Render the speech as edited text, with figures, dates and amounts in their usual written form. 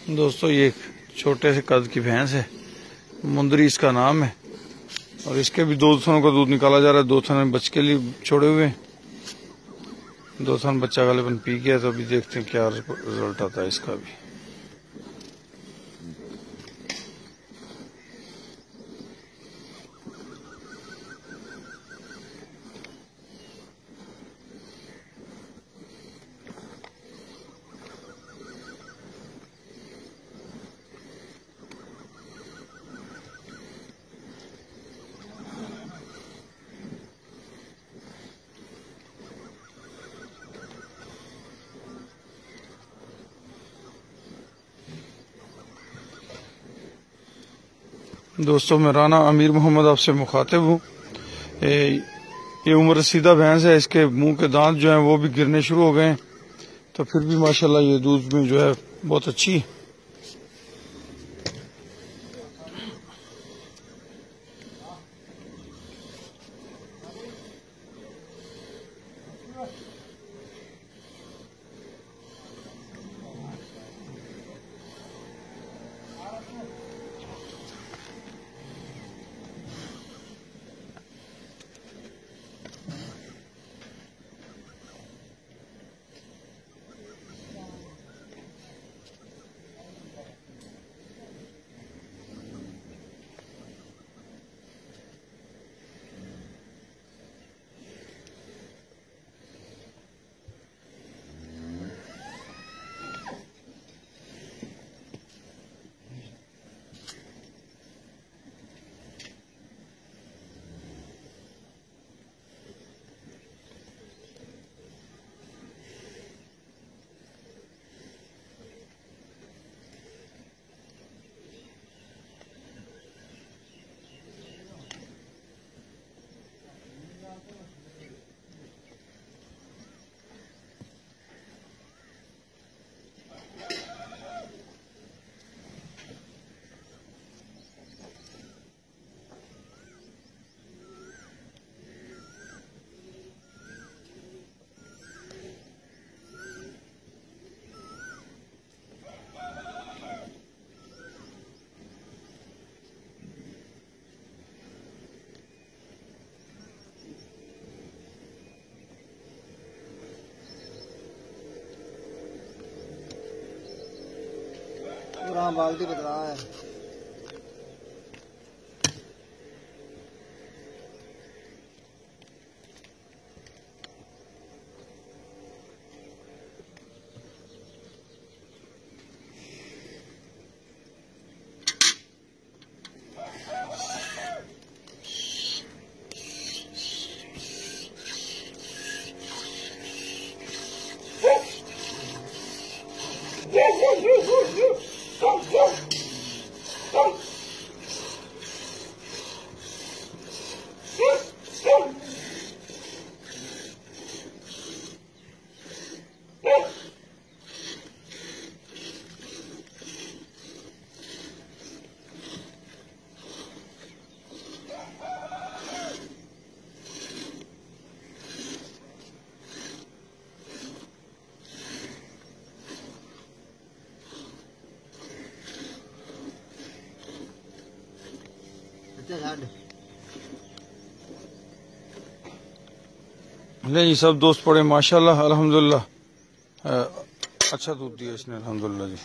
दोस्तों ये एक छोटे से कद की भैंस है, मुंदरी इसका नाम है। और इसके भी 2 थनों का दूध निकाला जा रहा है। 2 थन बच्चे के लिए छोड़े हुए हैं। 2 थन बच्चा गालिबन पी गया, तो अभी देखते हैं क्या रिजल्ट आता है इसका भी। दोस्तों मैं राना अमीर मोहम्मद आपसे मुखातिब हूँ। ये उम्र रसीदा भैंस है। इसके मुंह के दांत जो हैं वो भी गिरने शुरू हो गए हैं, तो फिर भी माशाल्लाह ये दूध में जो है बहुत अच्छी है। पूरा बाल्टी बदला है। नहीं, सब दोस्त पड़े माशाल्लाह अल्हम्दुलिल्लाह। अच्छा दूध दिया इसने अल्हम्दुलिल्लाह जी।